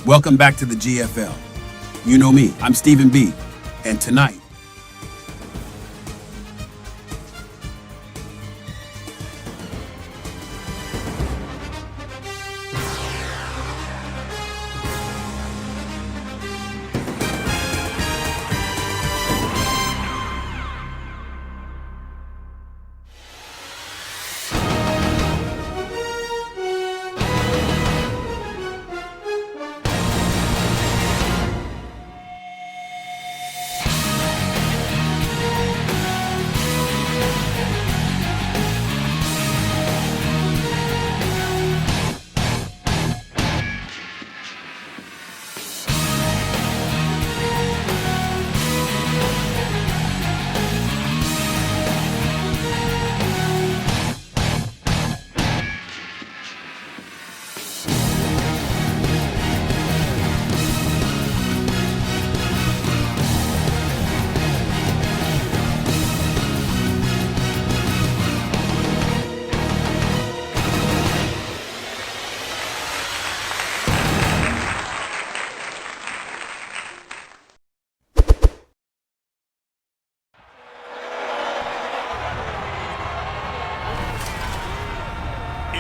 Welcome back to the GFL. You know me, I'm Stephen B. And tonight,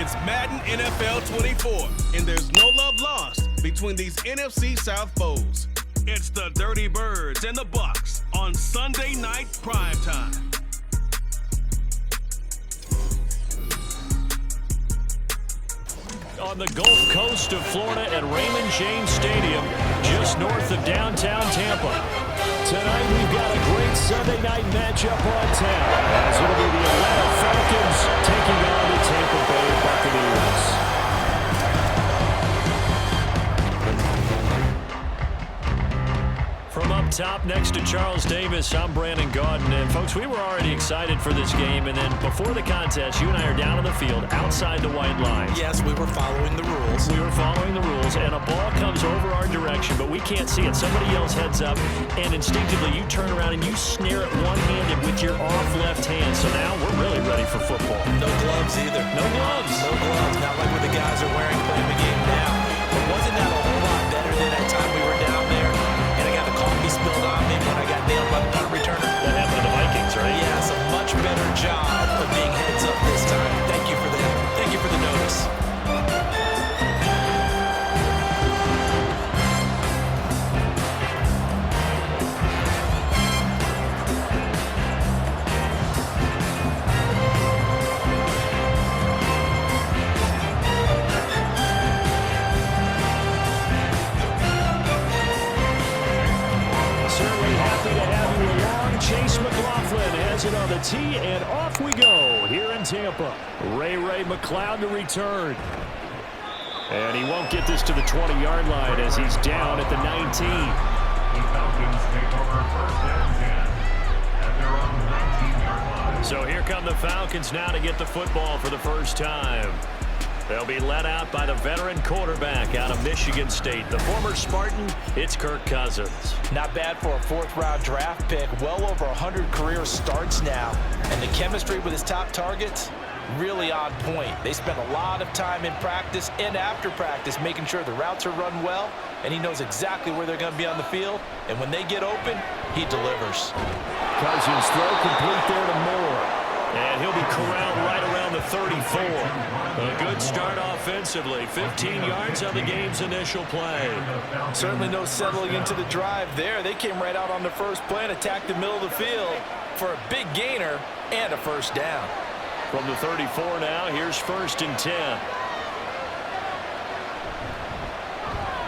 It's Madden NFL 24, and there's no love lost between these NFC South foes. It's the Dirty Birds and the Bucs on Sunday night primetime. On the Gulf Coast of Florida at Raymond James Stadium, just north of downtown Tampa. Tonight we've got a great Sunday night matchup on tap, as it'll be the Atlanta Falcons taking on the Tampa Bay Buccaneers. From up top next to Charles Davis, I'm Brandon Gaudin. And folks, we were already excited for this game. And then before the contest, you and I are down on the field outside the white line. Yes, we were following the rules. We were following the rules, and a ball comes over our direction, but we can't see it. Somebody else heads up, and instinctively you turn around and you snare it one-handed with your off left hand. So now we're really ready for football. No gloves either. No gloves. No gloves. Not like what the guys are wearing playing the game now. But wasn't that a whole lot better than that time we were down there? And I got the coffee spilled on me when I got nailed by the punt returner. That happened to the Vikings, right? Yes, a much better job of being heads up this time. Thank you for that. Thank you for the notice. On the tee, and off we go here in Tampa. Ray McCloud to return. And he won't get this to the 20-yard line as he's down at the 19. The Falcons take over first down 10 at their own 19-yard line. So here come the Falcons now to get the football for the first time. They'll be led out by the veteran quarterback out of Michigan State. The former Spartan, it's Kirk Cousins. Not bad for a fourth-round draft pick. Well over 100 career starts now. And the chemistry with his top targets, really on point. They spend a lot of time in practice and after practice making sure the routes are run well and he knows exactly where they're going to be on the field. And when they get open, he delivers. Cousins throw complete there to Moore. And he'll be corralled right around the 34. A good start offensively. 15 yards on the game's initial play. Certainly no settling into the drive there. They came right out on the first play and attacked the middle of the field for a big gainer and a first down. From the 34 now, here's 1st and 10.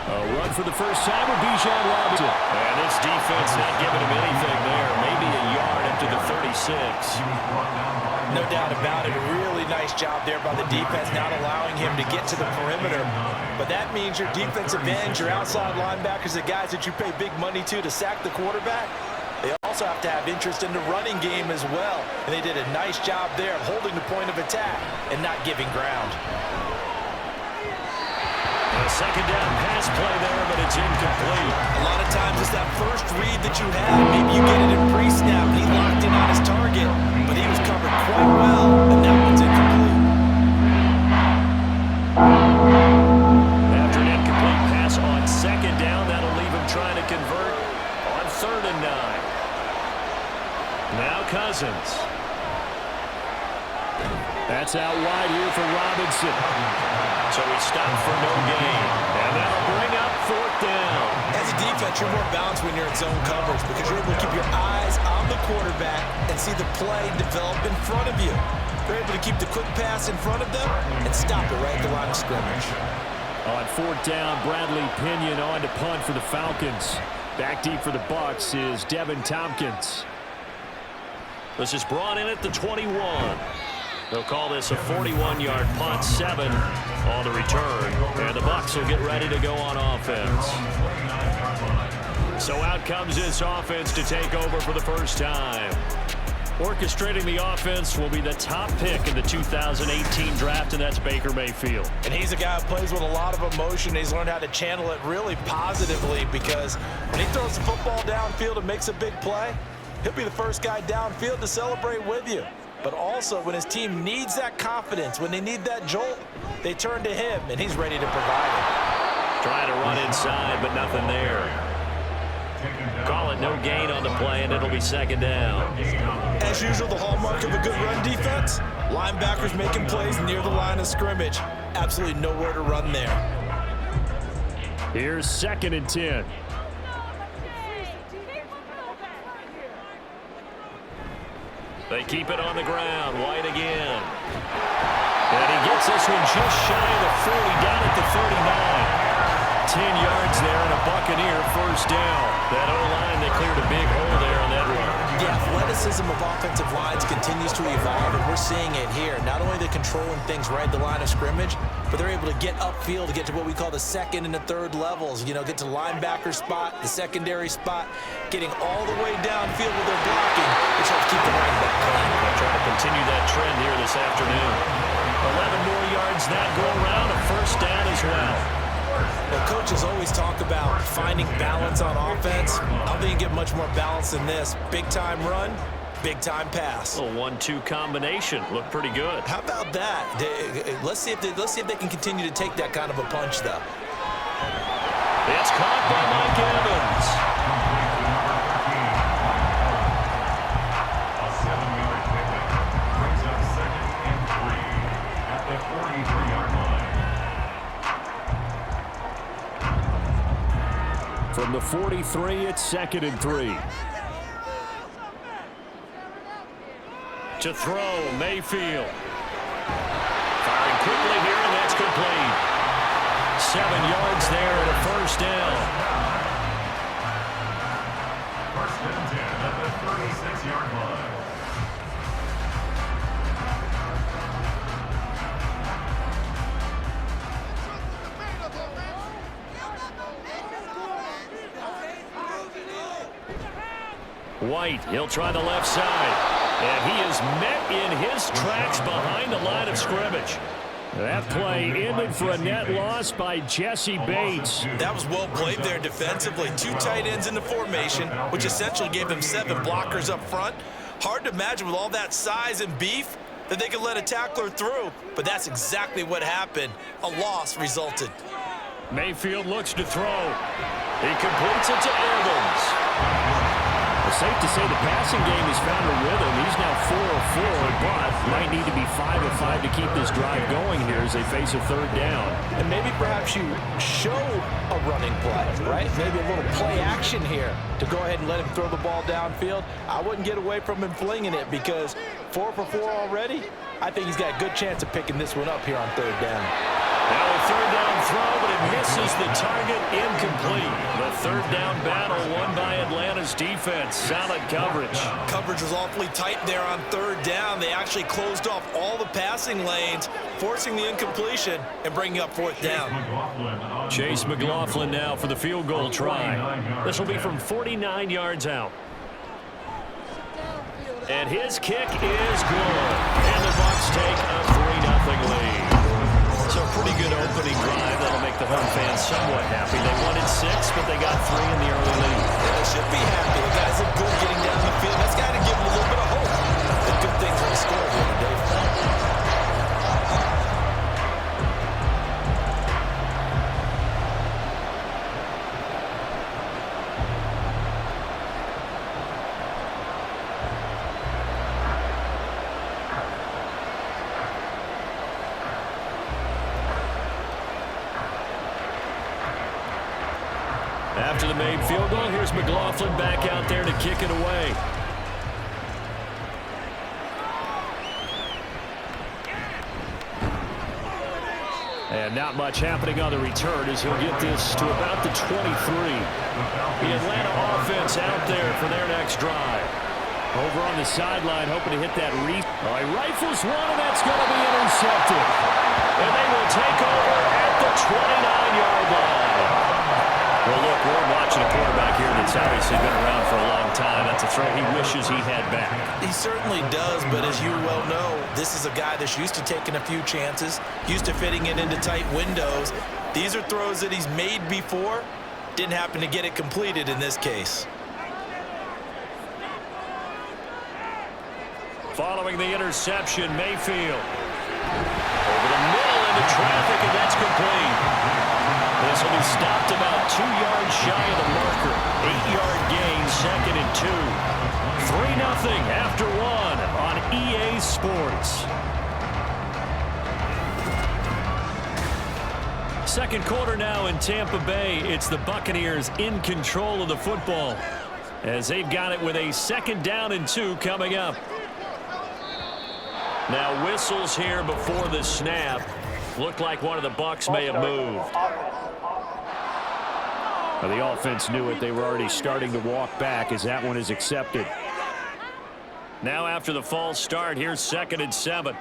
A run for the first time with Bijan Robinson. And this defense not giving him anything there. Maybe a yard up to the 36. No doubt about it. A really nice job there by the defense, not allowing him to get to the perimeter. But that means your defensive ends, your outside linebackers, the guys that you pay big money to sack the quarterback, they also have to have interest in the running game as well. And they did a nice job there of holding the point of attack and not giving ground. A second down pass play there, but it's incomplete. A lot of times it's that first read that you have. Maybe you get it in pre-snap, and he locked in on his target, but he was covered quite well, and that one's incomplete. After an incomplete pass on second down, that'll leave him trying to convert on 3rd and 9. Now Cousins. That's out wide here for Robinson. So he stopped for no gain. And that'll bring up 4th down. As a defense, you're more balanced when you're in zone coverage because you're able to keep your eyes on the quarterback and see the play develop in front of you. They're able to keep the quick pass in front of them and stop it right at the line of scrimmage. On 4th down, Bradley Pinion on to punt for the Falcons. Back deep for the Bucs is Devin Tompkins. This is brought in at the 21. They'll call this a 41-yard punt, 7 on the return. And the Bucs will get ready to go on offense. So out comes this offense to take over for the first time. Orchestrating the offense will be the top pick in the 2018 draft, and that's Baker Mayfield. And he's a guy who plays with a lot of emotion. He's learned how to channel it really positively because when he throws the football downfield and makes a big play, he'll be the first guy downfield to celebrate with you. But also, when his team needs that confidence, when they need that jolt, they turn to him, and he's ready to provide it. Trying to run inside, but nothing there. Call it no gain on the play, and it'll be 2nd down. As usual, the hallmark of a good run defense, linebackers making plays near the line of scrimmage. Absolutely nowhere to run there. Here's 2nd and 10. They keep it on the ground. White again. And he gets this one just shy of the 40, down at the 39. 10 yards there and a Buccaneer first down. That O-line, they cleared a big hole there on that run. The athleticism of offensive lines continues to evolve, and we're seeing it here. Not only are they controlling things right at the line of scrimmage, but they're able to get upfield to get to what we call the 2nd and the 3rd levels. You know, get to the linebacker spot, the secondary spot, getting all the way downfield with their blocking, which helps keep the running back clean. They'll try to continue that trend here this afternoon. 11 more yards that go around, a first down as well. Well, coaches always talk about finding balance on offense. I don't think you get much more balance than this. Big-time run, big-time pass. A 1-2 combination. Looked pretty good. How about that? Let's see if they can continue to take that kind of a punch, though. It's caught by Mike Evans. A 7-yard pickup brings up 2nd and 3 at the 43-yard line. From the 43, it's 2nd and 3. To throw, Mayfield. Firing quickly here, and that's complete. 7 yards there and a first down. 1st and 10 at the 36-yard line. White, he'll try the left side. And he is met in his tracks behind the line of scrimmage. That play ended for a net loss by Jesse Bates. That was well played there defensively. 2 tight ends in the formation, which essentially gave them 7 blockers up front. Hard to imagine with all that size and beef that they could let a tackler through, but that's exactly what happened. A loss resulted. Mayfield looks to throw. He completes it to Evans. It's safe to say the passing game has found a rhythm. He's now 4 of 4, but might need to be 5 of 5 to keep this drive going here as they face a third down. And maybe perhaps you show a running play, right? Maybe a little play action here to go ahead and let him throw the ball downfield. I wouldn't get away from him flinging it because 4 for 4 already. I think he's got a good chance of picking this one up here on third down. Now a third down throw, but it misses the target, incomplete. The third down battle won by Atlanta's defense. Solid coverage. Coverage was awfully tight there on third down. They actually closed off all the passing lanes, forcing the incompletion and bringing up fourth down. Chase McLaughlin now for the field goal try. This will be from 49 yards out. And his kick is good. And the Bucs take a 3-0 lead. So a pretty good opening drive. That'll make the home fans somewhat happy. They wanted 6, but they got 3 in the early lead. Yeah, they should be happy. The guys look good getting down the field. That's got to give them a little bit of hope. The good things are in store here today. After the made field goal, here's McLaughlin back out there to kick it away. And not much happening on the return as he'll get this to about the 23. The Atlanta offense out there for their next drive. Over on the sideline, hoping to hit that reef. Oh, he rifles one, and that's going to be intercepted. And they will take over at the 29-yard line. Well, look, we're watching a quarterback here that's obviously been around for a long time. That's a throw he wishes he had back. He certainly does, but as you well know, this is a guy that's used to taking a few chances, used to fitting it into tight windows. These are throws that he's made before. Didn't happen to get it completed in this case. Following the interception, Mayfield. Over the middle into traffic, and that's complete. This will be stopped about 2 yards shy of the marker. 8-yard gain, 2nd and 2. 3-0 after 1 on EA Sports. Second quarter now in Tampa Bay. It's the Buccaneers in control of the football as they've got it with a 2nd down and 2 coming up. Now whistles here before the snap. Looked like one of the Bucs may have moved. Well, the offense knew it. They were already starting to walk back as that one is accepted. Now after the false start, here's 2nd and 7.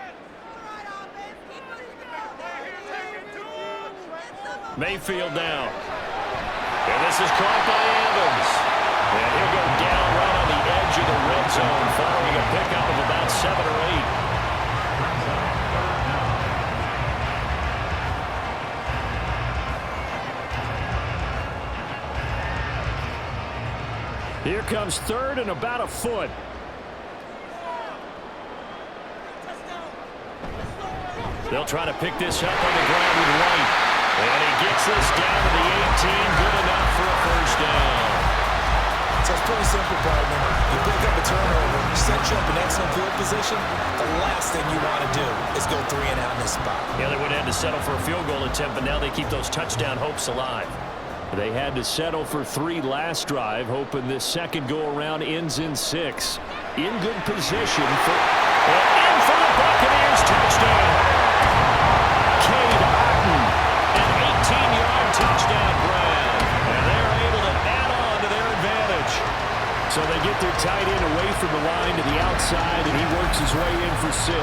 Mayfield now. And this is caught by Evans. And he'll go down right on the edge of the red zone following a pickup of about 7 or 8. Here comes 3rd and about a foot. They'll try to pick this up on the ground with White. And he gets this down to the 18. Good enough for a first down. So it's pretty simple, partner. You pick up a turnover, set you up in excellent field position. The last thing you want to do is go 3 and out in this spot. Yeah, they would have had to settle for a field goal attempt, but now they keep those touchdown hopes alive. They had to settle for 3 last drive, hoping this second go-around ends in 6. In good position for the Buccaneers touchdown. Cade Otton, an 18-yard touchdown grab. And they're able to add on to their advantage. So they get their tight end away from the line to the outside, and he works his way in for 6.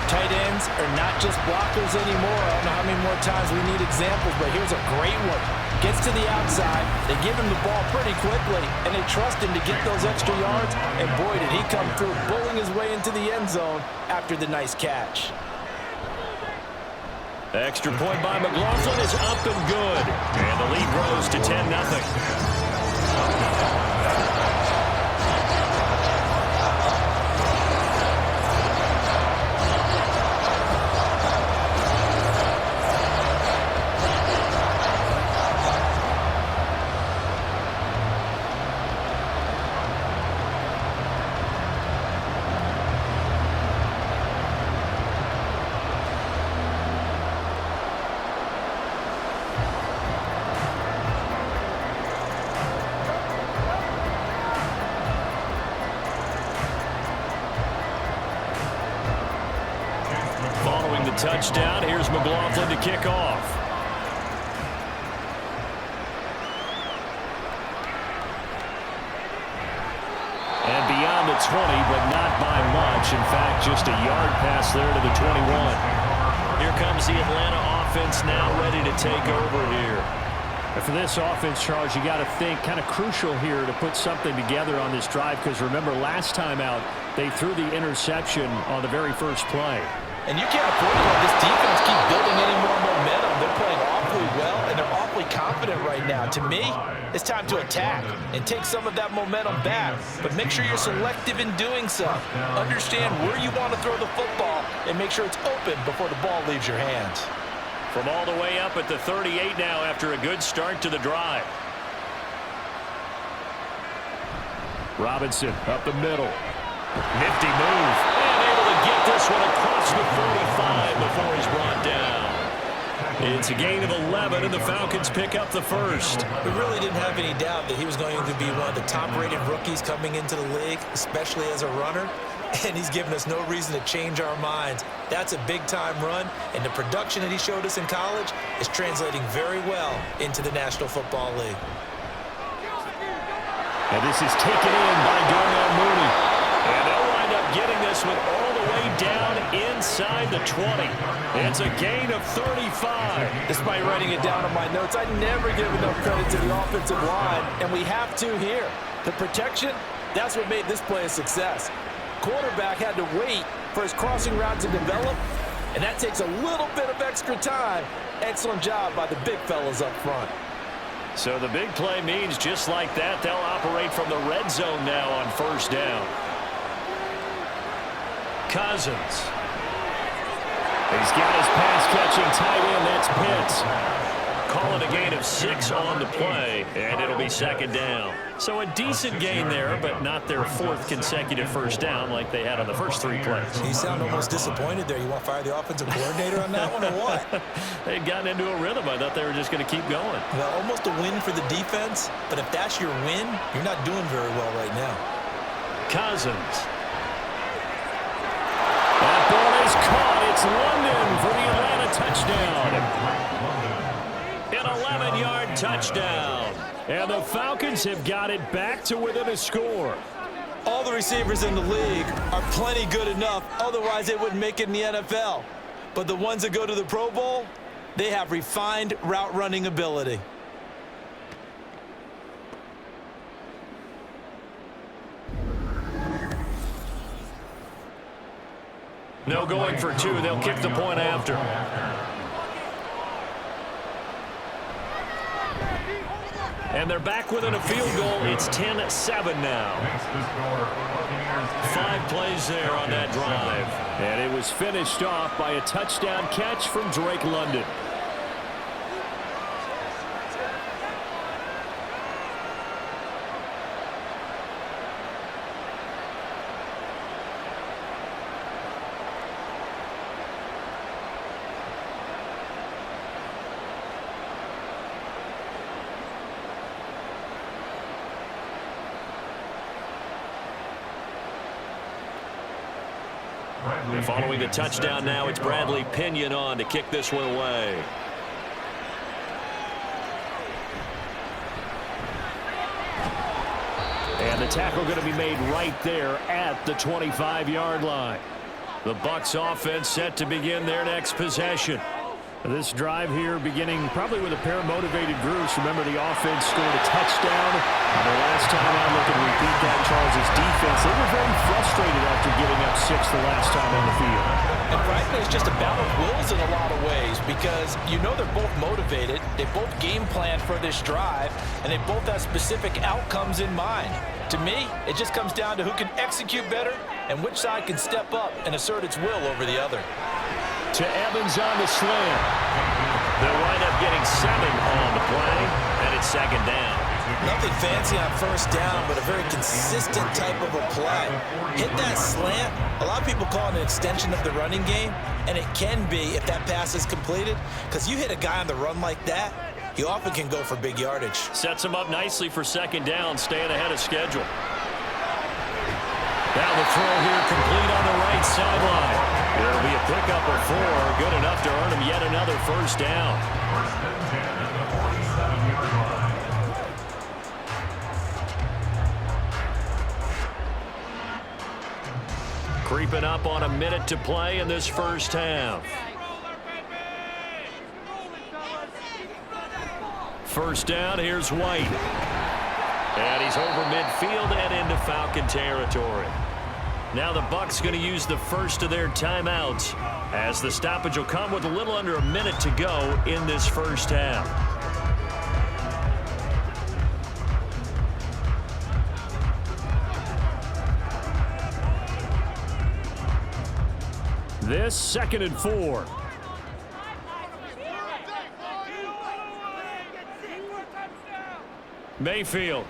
Tight ends are not just blockers anymore. I don't know how many more times we need examples, but here's a great one. Gets to the outside, they give him the ball pretty quickly, and they trust him to get those extra yards, and boy, did he come through, bulling his way into the end zone after the nice catch. Extra point by McLaughlin is up and good, and the lead rose to 10-0. touchdown. Here's McLaughlin to kick off. And beyond the 20, but not by much. In fact, just a yard pass there to the 21. Here comes the Atlanta offense now ready to take over here. And for this offense, Charles, you got to think kind of crucial here to put something together on this drive, because remember last time out they threw the interception on the very first play. And you can't afford to let this defense keep building any more momentum. They're playing awfully well, and they're awfully confident right now. To me, it's time to attack and take some of that momentum back. But make sure you're selective in doing so. Understand where you want to throw the football and make sure it's open before the ball leaves your hands. From all the way up at the 38 now after a good start to the drive. Robinson up the middle. Nifty move. And able to get this one across the 45 before he's brought down. It's a gain of 11, and the Falcons pick up the first. We really didn't have any doubt that he was going to be one of the top-rated rookies coming into the league, especially as a runner. And he's given us no reason to change our minds. That's a big-time run, and the production that he showed us in college is translating very well into the National Football League. And this is taken in by Darnell Mooney. And they'll wind up getting this one all the way down inside the 20. It's a gain of 35. Despite writing it down on my notes, I never give enough credit to the offensive line, and we have to here. The protection, that's what made this play a success. Quarterback had to wait for his crossing route to develop, and that takes a little bit of extra time. Excellent job by the big fellas up front. So the big play means just like that, they'll operate from the red zone now on first down. Cousins. He's got his pass-catching tight end. That's Pitts. Calling a gain of 6 on the play, and it'll be second down. So a decent gain there, but not their 4th consecutive first down like they had on the first 3 plays. You sound almost disappointed there. You want to fire the offensive coordinator on that one or what? They'd gotten into a rhythm. I thought they were just going to keep going. Well, almost a win for the defense, but if that's your win, you're not doing very well right now. Cousins. That ball is caught. It's London for the Atlanta touchdown. An 11-yard touchdown. And the Falcons have got it back to within a score. All the receivers in the league are plenty good enough. Otherwise, they wouldn't make it in the NFL. But the ones that go to the Pro Bowl, they have refined route running ability. No going for 2. They'll kick the point after. And they're back within a field goal. It's 10-7 now. 5 plays there on that drive. And it was finished off by a touchdown catch from Drake London. And following the touchdown now, it's Bradley Pinion on to kick this one away. And the tackle going to be made right there at the 25-yard line. The Bucs offense set to begin their next possession. This drive here beginning probably with a pair of motivated groups. Remember, the offense scored a touchdown. And the last time out, look and repeat that, Charles' defense. They were very frustrated after giving up 6 the last time on the field. And frankly, it's just a battle of wills in a lot of ways because you know they're both motivated. They both game planned for this drive, and they both have specific outcomes in mind. To me, it just comes down to who can execute better and which side can step up and assert its will over the other. To Evans on the slam. They'll wind up getting 7 on the play, and it's second down. Nothing fancy on first down, but a very consistent type of a play. Hit that slant. A lot of people call it an extension of the running game, and it can be if that pass is completed, because you hit a guy on the run like that, he often can go for big yardage. Sets him up nicely for second down, staying ahead of schedule. Now the throw here complete on the right sideline. It'll be a pickup of 4, good enough to earn him yet another first down. First and 10 at the 47-yard line. Creeping up on a minute to play in this first half. First down, here's White. And he's over midfield and into Falcon territory. Now the Bucs going to use the first of their timeouts, as the stoppage will come with a little under a minute to go in this first half. This 2nd and 4. Mayfield.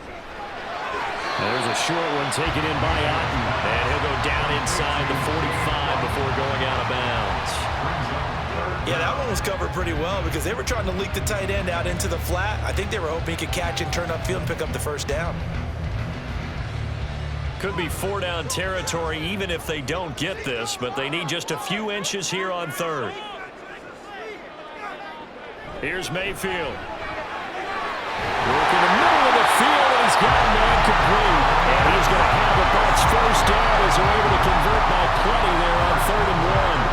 There's a short one taken in by Otten, and he'll go down inside the 45 before going out of bounds. Yeah, that one was covered pretty well because they were trying to leak the tight end out into the flat. I think they were hoping he could catch and turn upfield and pick up the first down. Could be 4-down territory even if they don't get this, but they need just a few inches here on 3rd. Here's Mayfield. Working the middle of the field, and he's got a man complete. And he's going to have the Bucs first down as they're able to convert by plenty there on 3rd and 1.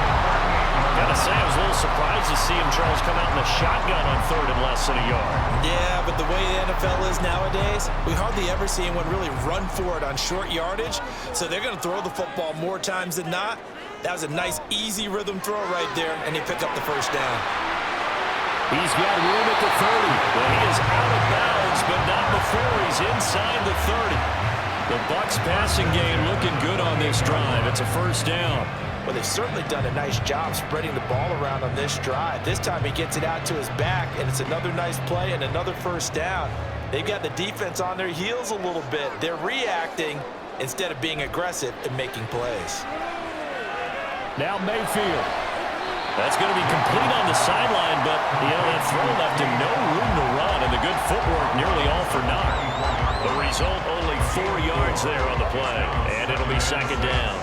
Gotta say, I was a little surprised to see him, Charles, come out in the shotgun on 3rd and less than a yard. Yeah, but the way the NFL is nowadays, we hardly ever see anyone really run for it on short yardage. So they're going to throw the football more times than not. That was a nice, easy rhythm throw right there, and he picked up the first down. He's got room at the 30. Well, he is out of bounds, but not before he's inside the 30. The Bucs passing game looking good on this drive. It's a first down. Well, they've certainly done a nice job spreading the ball around on this drive. This time he gets it out to his back, and it's another nice play and another first down. They've got the defense on their heels a little bit. They're reacting instead of being aggressive and making plays. Now Mayfield. That's going to be complete on the sideline, but, that throw left him no room to run, and the good footwork nearly all for naught. The result, only 4 yards there on the play, and it'll be 2nd down.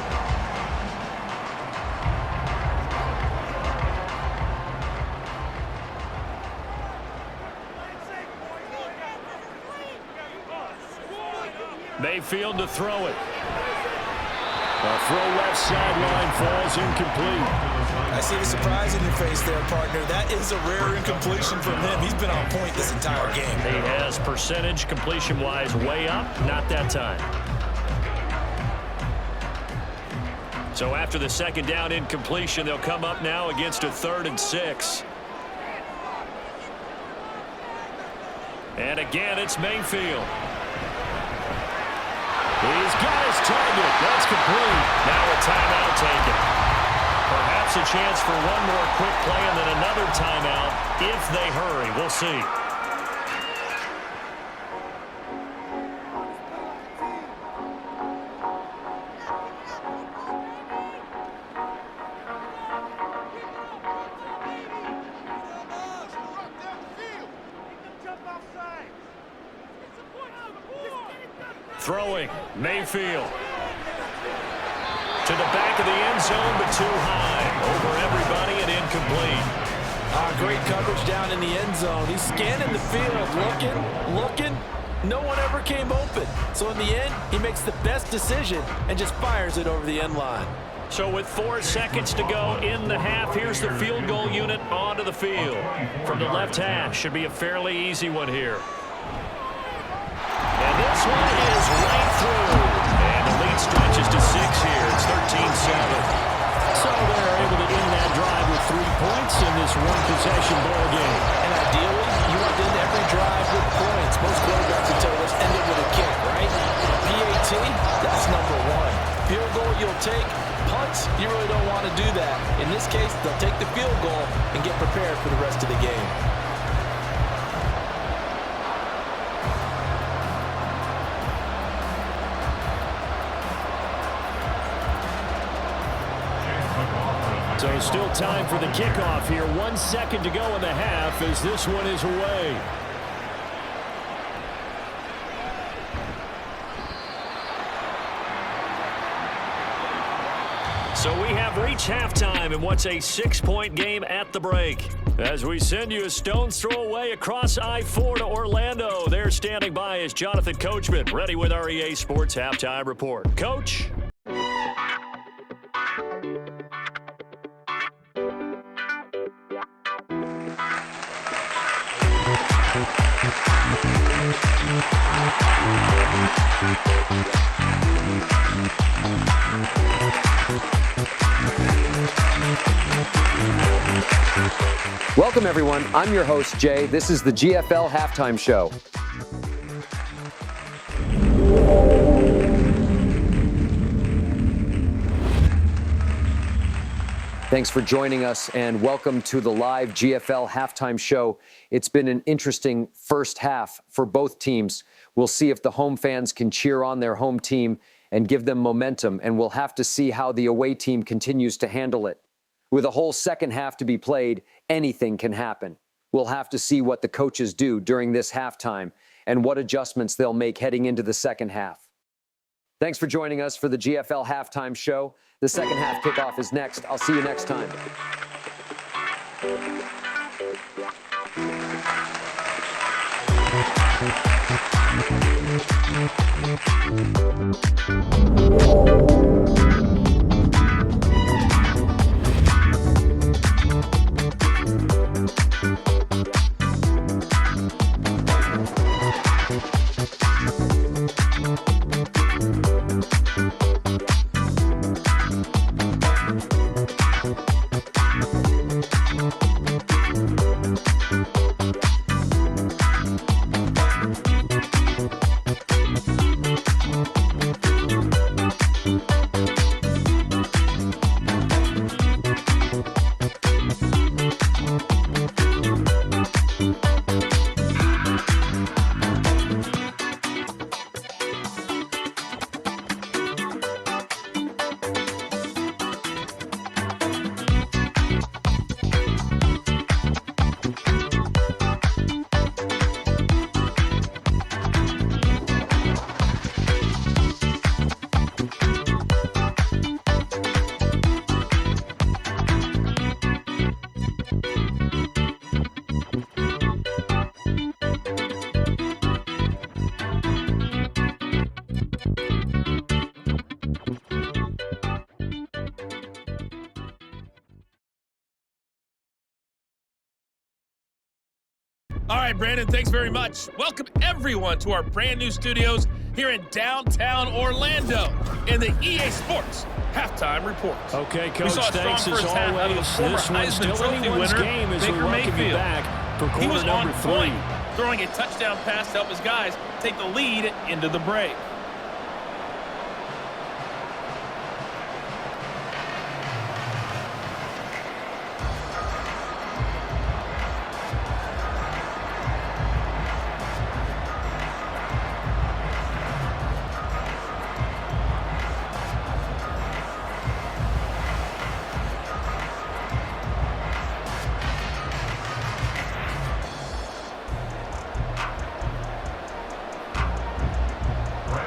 Mayfield to throw it. A throw left sideline falls incomplete. I see the surprise in your face there, partner. That is a rare incompletion from him. He's been on point this entire game. He has percentage completion-wise way up, not that time. So after the 2nd down incompletion, they'll come up now against a 3rd and 6. And again, it's Mayfield. He's got his target. That's complete. Now a timeout taken. Perhaps a chance for one more quick play and then another timeout if they hurry. We'll see. Throwing, Mayfield. To the back of the end zone, but too high. Over everybody and incomplete. Great coverage down in the end zone. He's scanning the field, looking. No one ever came open. So in the end, he makes the best decision and just fires it over the end line. So with 4 seconds to go in the half, here's the field goal unit onto the field. From the left hash, should be a fairly easy one here. And this one is right through. And the lead stretches to 6 here. It's 13-7. So they're able to end that drive with 3 points in this one-possession ball game. And ideally, you want to end every drive with points. Most quarterbacks would tell us end it with a kick, right? PAT, that's number 1. Field goal you'll take. Punts, you really don't want to do that. In this case, they'll take the field goal and get prepared for the rest of the game. So still time for the kickoff here. 1 second to go in the half as this one is away. So we have reached halftime in what's a 6-point game at the break. As we send you a stone's throw away across I-4 to Orlando, there standing by is Jonathan Coachman, ready with our EA Sports Halftime Report. Coach? Welcome, everyone. I'm your host, Jay. This is the GFL Halftime Show. Thanks for joining us, and welcome to the live GFL Halftime Show. It's been an interesting first half for both teams. We'll see if the home fans can cheer on their home team and give them momentum, and we'll have to see how the away team continues to handle it. With a whole second half to be played, anything can happen. We'll have to see what the coaches do during this halftime and what adjustments they'll make heading into the second half. Thanks for joining us for the GFL Halftime Show. The second half kickoff is next. I'll see you next time. All right, Brandon, thanks very much. Welcome, everyone, to our brand new studios here in downtown Orlando in the EA Sports Halftime Report. Okay, Coach, thanks as always. This one's still anyone's game as we welcome you back for quarter number 3. Throwing a touchdown pass to help his guys take the lead into the break.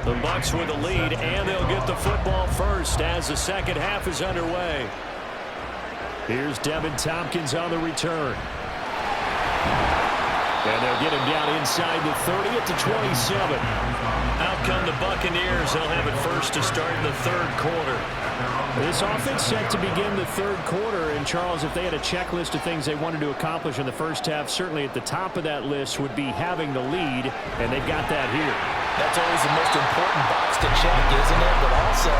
The Bucs with the lead, and they'll get the football first as the second half is underway. Here's Devin Tompkins on the return. And they'll get him down inside the 30 at the 27. Out come the Buccaneers. They'll have it first to start in the third quarter. This offense set to begin the third quarter. And, Charles, if they had a checklist of things they wanted to accomplish in the first half, certainly at the top of that list would be having the lead, and they've got that here. That's always the most important box to check, isn't it? But also,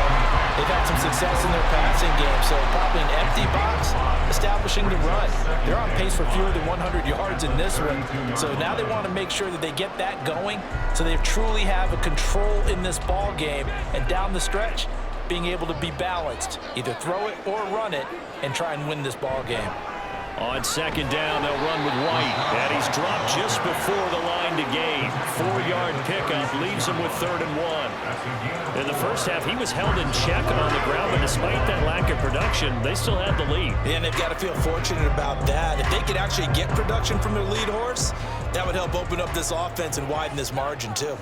they've had some success in their passing game, so probably an empty box, establishing the run. They're on pace for fewer than 100 yards in this one, so now they want to make sure that they get that going so they truly have a control in this ball game, and down the stretch, being able to be balanced, either throw it or run it, and try and win this ball game. On second down, they'll run with White. And he's dropped just before the line to gain. 4-yard pickup leaves him with 3rd and 1. In the first half, he was held in check on the ground, but despite that lack of production, they still had the lead. And they've got to feel fortunate about that. If they could actually get production from their lead horse, that would help open up this offense and widen this margin, too.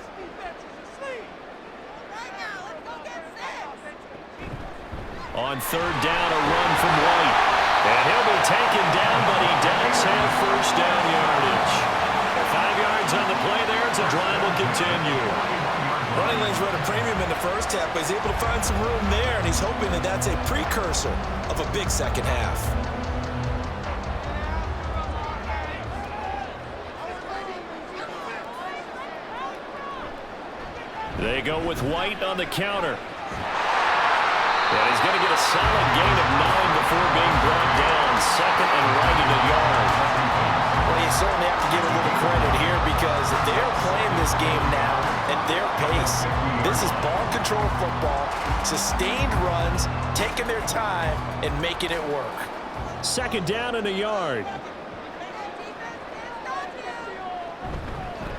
On third down, a run from White. And he'll be taken down, but he does have first down yardage. 5 yards on the play there as the drive will continue. Running lanes run a premium in the first half, but he's able to find some room there, and he's hoping that that's a precursor of a big second half. They go with White on the counter. And he's going to get a solid gain of 9 before being brought down. Second and right at a yard. Well, you certainly have to give a little credit here because they're playing this game now at their pace. This is ball control football, sustained runs, taking their time and making it work. Second down and a yard.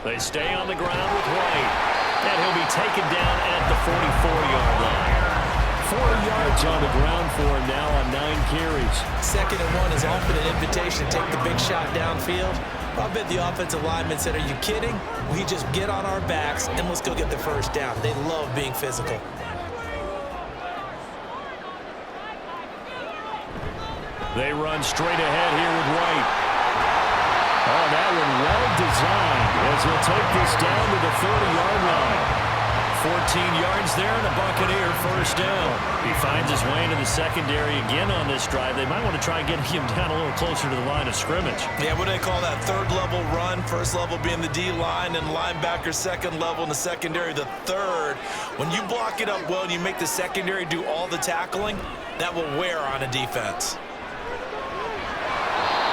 They stay on the ground with White. And he'll be taken down at the 44-yard line. 4 yards on the ground for him now on 9 carries. Second and 1 is often an invitation to take the big shot downfield. I bet the offensive linemen said, are you kidding? We just get on our backs and let's go get the first down. They love being physical. They run straight ahead here with White. Oh, that one well designed as he'll take this down to the 30-yard line. 14 yards there and a Buccaneer first down. He finds his way into the secondary again on this drive. They might want to try getting him down a little closer to the line of scrimmage. Yeah, what do they call that? Third level run. First level being the D-line and linebacker. Second level in the secondary, the third. When you block it up well and you make the secondary do all the tackling, that will wear on a defense.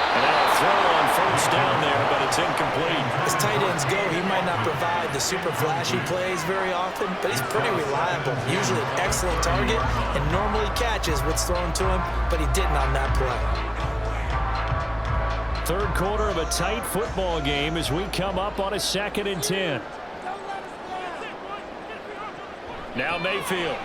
And now a throw on first down there, but it's incomplete. As tight ends go, he might not provide the super flashy plays very often, but he's pretty reliable. Usually an excellent target and normally catches what's thrown to him, but he didn't on that play. Third quarter of a tight football game as we come up on a 2nd and 10. Now Mayfield.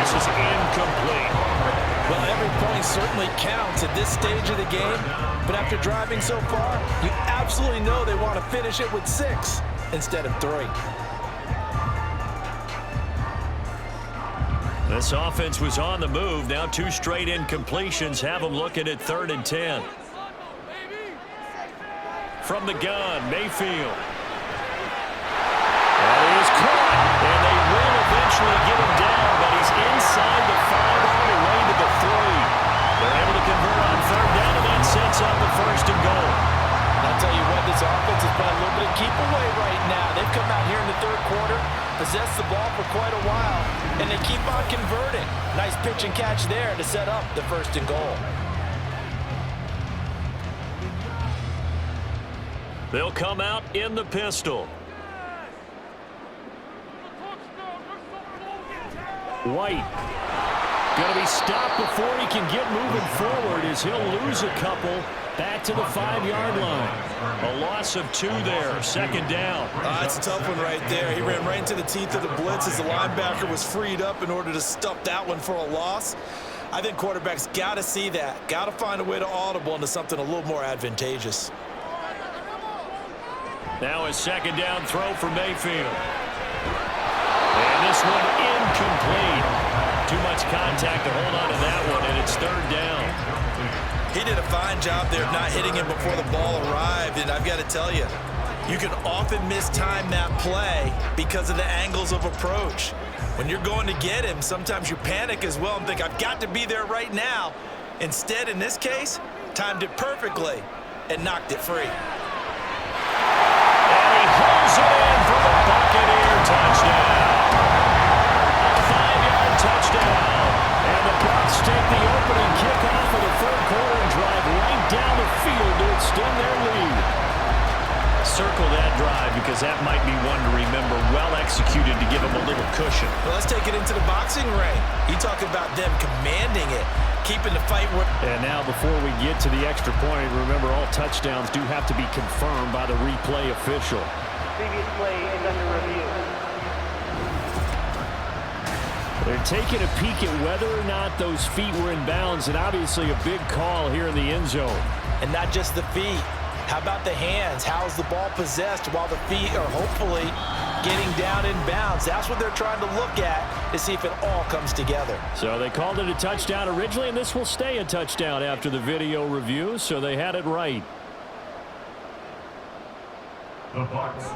This is incomplete. Well, every point certainly counts at this stage of the game, but after driving so far, you absolutely know they want to finish it with 6 instead of 3. This offense was on the move. Now 2 straight incompletions have them looking at 3rd and 10. From the gun, Mayfield. And he is caught, and they will eventually get him down, but he's inside the 5 all the way to the 3. They're able to convert on 3rd down, and that sets up a 1st and goal. I'll tell you what, this offense has playing a little bit of keep away right now. They've come out here in the 3rd quarter, possessed the ball for quite a while, and they keep on converting. Nice pitch and catch there to set up the 1st and goal. They'll come out in the pistol. White going to be stopped before he can get moving forward as he'll lose a couple back to the 5-yard line. A loss of 2 there, 2nd down. It's a tough one right there. He ran right into the teeth of the blitz as the linebacker was freed up in order to stuff that one for a loss. I think quarterbacks got to see that, got to find a way to audible into something a little more advantageous. Now a 2nd down throw for Mayfield. And this one incomplete. Too much contact to hold on to that one, and it's 3rd down. He did a fine job there of not hitting him before the ball arrived, and I've got to tell you, you can often mistime that play because of the angles of approach. When you're going to get him, sometimes you panic as well and think, I've got to be there right now. Instead, in this case, timed it perfectly and knocked it free. And he holds it in for the Buccaneer touchdown. A 5-yard touchdown. And the Bucs take the opening kickoff of the 3rd quarter and drive right down the field to extend their lead. Circle that drive because that might be one to remember. Well executed to give them a little cushion. Well, let's take it into the boxing ring. You talk about them commanding it, keeping the fight. And now before we get to the extra point, remember all touchdowns do have to be confirmed by the replay official. Previous play is under review. They're taking a peek at whether or not those feet were in bounds, and obviously a big call here in the end zone. And not just the feet. How about the hands? How's the ball possessed while the feet are hopefully getting down in bounds. That's what they're trying to look at to see if it all comes together. So they called it a touchdown originally, and this will stay a touchdown after the video review, so they had it right.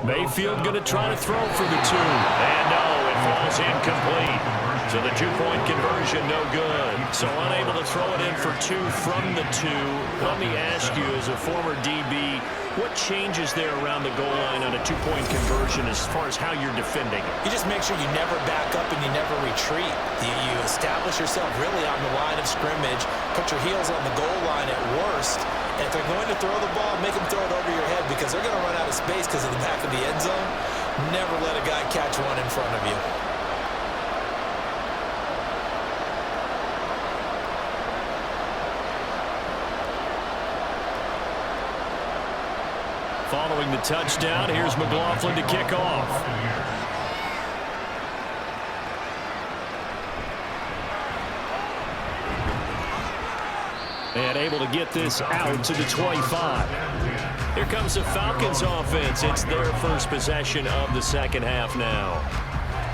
Mayfield going to try to throw for the 2. And no, it falls incomplete. So the 2-point conversion, no good. So unable to throw it in for 2 from the 2. Let me ask you, as a former DB, what changes there around the goal line on a 2-point conversion as far as how you're defending? You just make sure you never back up and you never retreat. You establish yourself really on the line of scrimmage, put your heels on the goal line at worst, and if they're going to throw the ball, make them throw it over your head because they're going to run out of space because of the back of the end zone. Never let a guy catch one in front of you. Following the touchdown, here's McLaughlin to kick off. And able to get this out to the 25. Here comes the Falcons offense. It's their first possession of the second half now.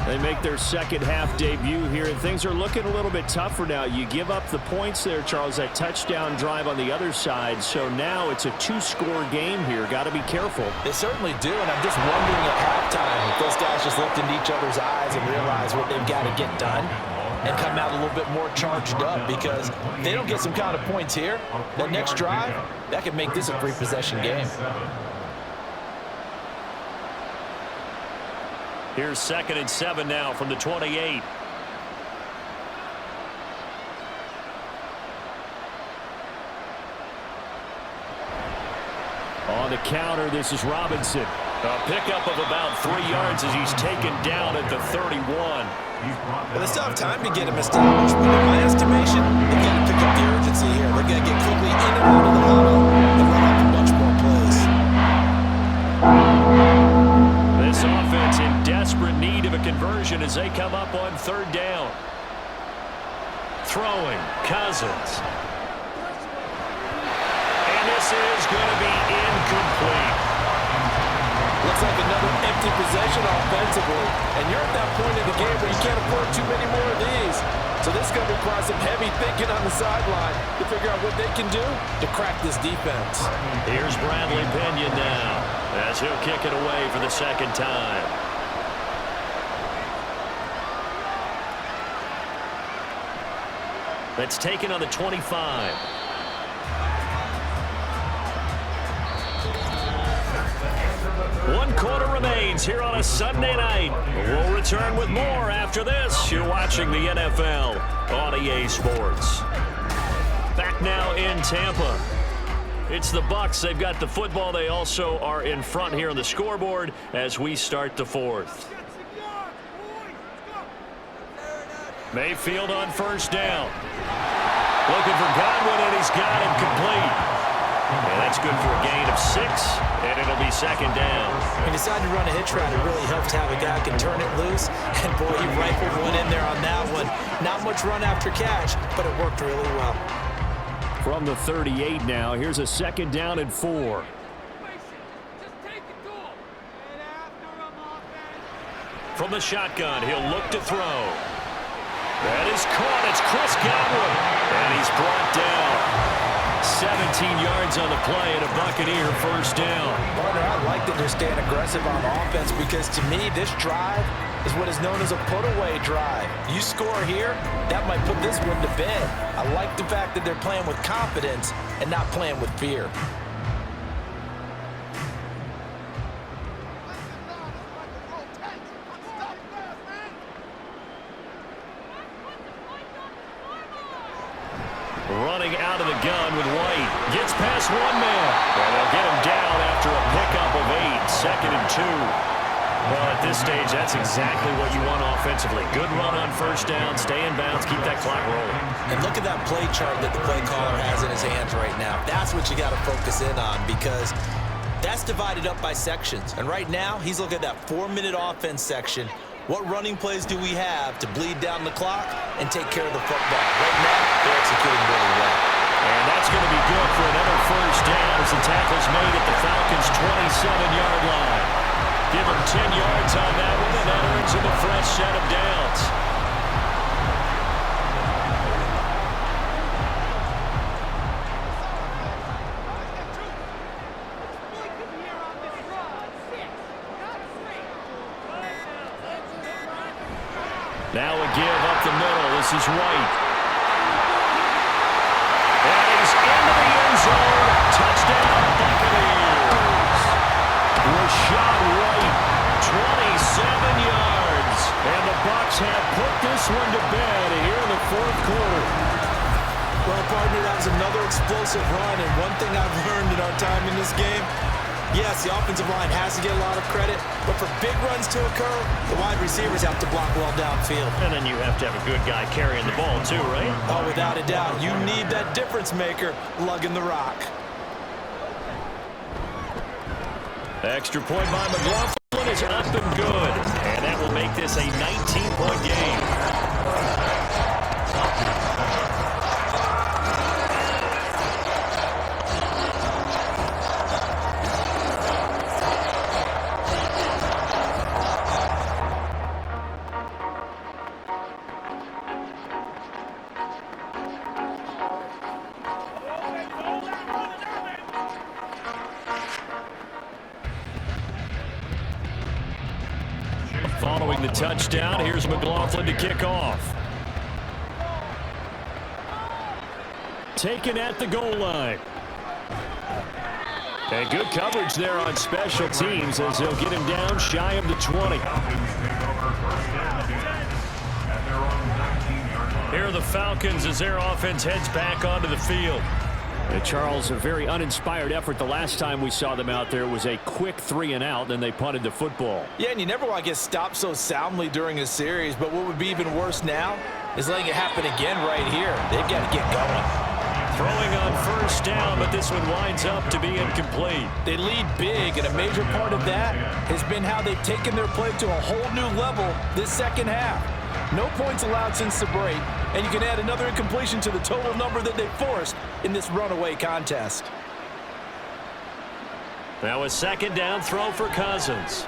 They make their second half debut here, and things are looking a little bit tougher now. You give up the points there, Charles, that touchdown drive on the other side. So now it's a 2-score game here. Got to be careful. They certainly do, and I'm just wondering at halftime if those guys just looked into each other's eyes and realize what they've got to get done and come out a little bit more charged up, because if they don't get some kind of points here, that next drive, that could make this a 3-possession game. Here's 2nd and 7 now from the 28. On the counter, this is Robinson. A pickup of about 3 yards as he's taken down at the 31. Well, they still have time to get him established, but in my estimation, they've got to pick up the urgency here. They're going to get quickly in and out of the huddle and run off a bunch more plays. This offense in desperate need of a conversion as they come up on 3rd down. Throwing, Cousins. And this is going to be incomplete. Looks like another empty possession offensively, and you're at that point in the game where you can't afford too many more of these. So this is going to require some heavy thinking on the sideline to figure out what they can do to crack this defense. Here's Bradley Pinion now as he'll kick it away for the 2nd time. That's taken on the 25. One quarter remains here on a Sunday night. We'll return with more after this. You're watching the NFL on EA Sports. Back now in Tampa. It's the Bucs. They've got the football. They also are in front here on the scoreboard as we start the 4th. Mayfield on 1st down. Looking for Godwin, and he's got him complete. And that's good for a gain of 6, and it'll be 2nd down. He decided to run a hitch route. It really helps to have a guy who can turn it loose. And, boy, he rifled one in there on that one. Not much run after catch, but it worked really well. From the 38 now, here's a 2nd down and 4. From the shotgun, he'll look to throw. That is caught. It's Chris Godwin. And he's brought down. 17 yards on the play and a Buccaneer 1st down. Partner, I like that they're staying aggressive on offense because to me, this drive is what is known as a put-away drive. You score here, that might put this one to bed. I like the fact that they're playing with confidence and not playing with fear. Running out of the gun with White. Gets past one man. And they'll get him down after a pickup of 8. 2nd and 2. Well, at this stage, that's exactly what you want offensively. Good run on 1st down. Stay in bounds. Keep that clock rolling. And look at that play chart that the play caller has in his hands right now. That's what you got to focus in on because that's divided up by sections. And right now, he's looking at that 4-minute offense section. What running plays do we have to bleed down the clock and take care of the football? Right now, they're executing really well. And that's going to be good for another 1st down as the tackle's made at the Falcons' 27-yard line. Give him 10 yards on that one, and that earns him a fresh set of downs. Now a give up the middle. This is White. And he's into the end zone. Touchdown, Buccaneers. Rashad White, 27 yards. And the Bucs have put this one to bed here in the fourth quarter. Well, partner, that was another explosive run. And one thing I've learned in our time in this game, yes, the offensive line has to get a lot of credit, but for big runs to occur, the wide receivers have to block well downfield. And then you have to have a good guy carrying the ball too, right? Oh, without a doubt. You need that difference maker lugging the rock. Extra point by McLaughlin is up and good. And that will make this a 19-point game. Following the touchdown, here's McLaughlin to kick off. Taken at the goal line. And good coverage there on special teams as they'll get him down shy of the 20. Here are the Falcons as their offense heads back onto the field. Charles, a very uninspired effort. The last time we saw them out there was a quick 3-and-out, then they punted the football. Yeah, and you never want to get stopped so soundly during a series, but what would be even worse now is letting it happen again right here. They've got to get going. Throwing on first down, but this one winds up to be incomplete. They lead big, and a major part of that has been how they've taken their play to a whole new level this second half. No points allowed since the break, and you can add another incompletion to the total number that they forced in this runaway contest. Now a second down throw for Cousins.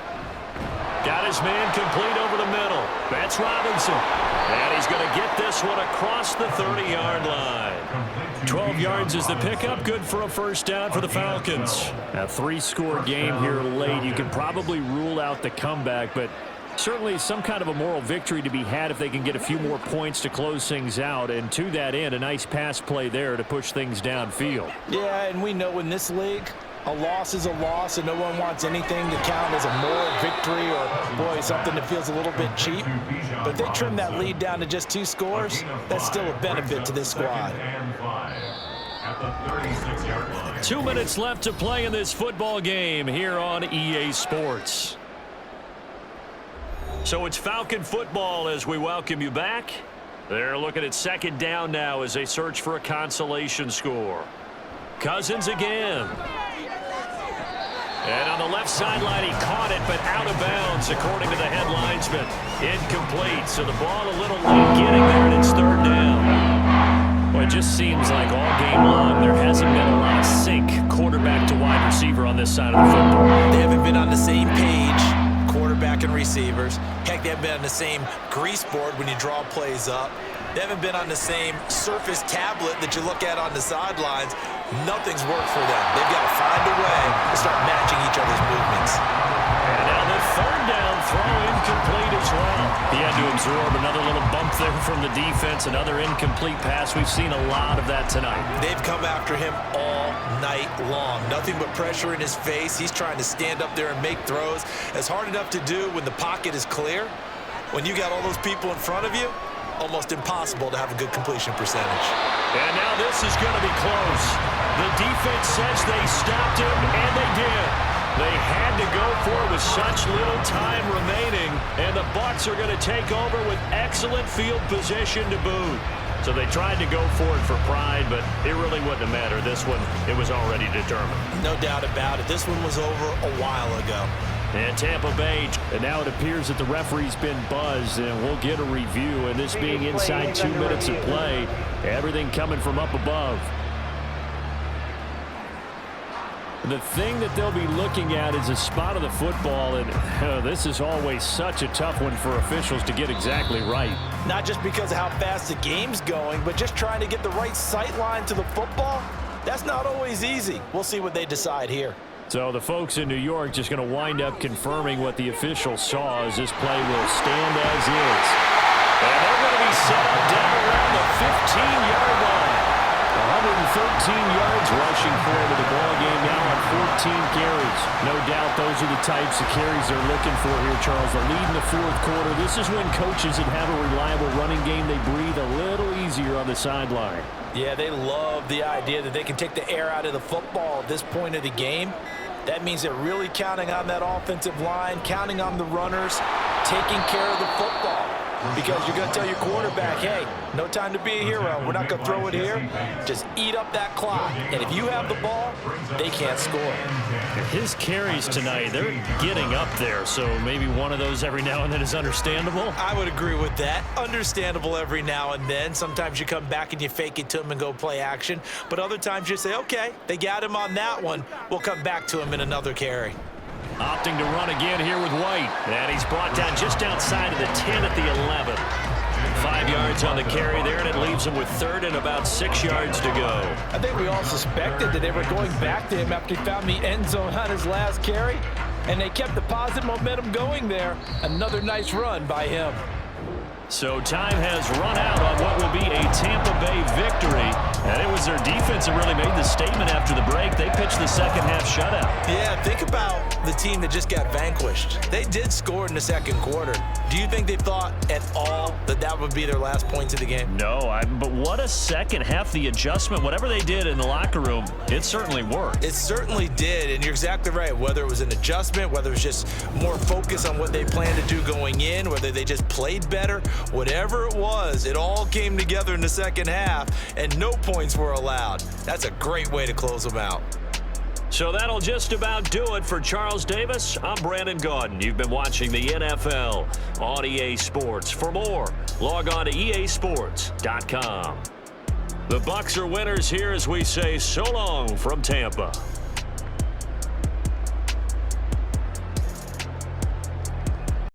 Got his man complete over the middle. That's Robinson. And he's going to get this one across the 30-yard line. 12 yards is the pickup. Good for a first down for the Falcons. A 3-score game here late. You can probably rule out the comeback, but certainly some kind of a moral victory to be had if they can get a few more points to close things out. And to that end, a nice pass play there to push things downfield. Yeah, and we know in this league, a loss is a loss, and no one wants anything to count as a moral victory or, boy, something that feels a little bit cheap. But if they trim that lead down to just 2 scores, that's still a benefit to this squad. 2 minutes left to play in this football game here on EA Sports. So it's Falcon football as we welcome you back. They're looking at second down now as they search for a consolation score. Cousins again. And on the left sideline, he caught it, but out of bounds, according to the head linesman. Incomplete, so the ball a little late getting there, and it's third down. Well, it just seems like all game long there hasn't been a lot of sync quarterback to wide receiver on this side of the football. They haven't been on the same page, quarterback and receivers. Heck, they haven't been on the same grease board when you draw plays up. They haven't been on the same surface tablet that you look at on the sidelines. Nothing's worked for them. They've got to find a way to start matching each other's movements. And now the third down throw incomplete as well. He had to absorb another little bump there from the defense, another incomplete pass. We've seen a lot of that tonight. They've come after him all night long. Nothing but pressure in his face. He's trying to stand up there and make throws. It's hard enough to do when the pocket is clear. When you got all those people in front of you, almost impossible to have a good completion percentage. And now this is going to be close. The defense says they stopped him, and they did. They had to go for it with such little time remaining, and the Bucs are going to take over with excellent field position to boot. So they tried to go for it for pride, but it really wouldn't have mattered. This one, it was already determined. No doubt about it. This one was over a while ago. And Tampa Bay. And now it appears that the referee's been buzzed, and we'll get a review. And this being inside 2 minutes of play, everything coming from up above. The thing that they'll be looking at is a spot of the football, and this is always such a tough one for officials to get exactly right. Not just because of how fast the game's going, but just trying to get the right sight line to the football. That's not always easy. We'll see what they decide here. So the folks in New York just going to wind up confirming what the official saw as this play will stand as is. And they're going to be set up down around the 15-yard line. 113 yards rushing forward to the ball game now on 14 carries. No doubt those are the types of carries they're looking for here, Charles. The lead in the fourth quarter. This is when coaches that have a reliable running game, they breathe a little easier on the sideline. Yeah, they love the idea that they can take the air out of the football at this point of the game. That means they're really counting on that offensive line, counting on the runners, taking care of the football. Because you're going to tell your quarterback, hey, no time to be a hero. We're not going to throw it here. Just eat up that clock. And if you have the ball, they can't score. His carries tonight, they're getting up there. So maybe one of those every now and then is understandable. I would agree with that. Understandable every now and then. Sometimes you come back and you fake it to him and go play action. But other times you say, okay, they got him on that one. We'll come back to him in another carry. Opting to run again here with White. And he's brought down just outside of the 10 at the 11. 5 yards on the carry there, and it leaves him with third and about 6 yards to go. I think we all suspected that they were going back to him after he found the end zone on his last carry, and they kept the positive momentum going there. Another nice run by him. So time has run out on what will be a Tampa Bay victory. And it was their defense that really made the statement after the break. They pitched the second half shutout. Yeah, think about the team that just got vanquished. They did score in the second quarter. Do you think they thought at all that that would be their last points of the game? No, but what a second half. The adjustment, whatever they did in the locker room, it certainly worked. It certainly did, and you're exactly right. Whether it was an adjustment, whether it was just more focus on what they planned to do going in, whether they just played better, whatever it was, it all came together in the second half, and no points were allowed. That's a great way to close them out. So that'll just about do it for Charles Davis. I'm Brandon Gaudin. You've been watching the NFL on EA Sports. For more, log on to easports.com. The Bucs are winners here as we say so long from Tampa.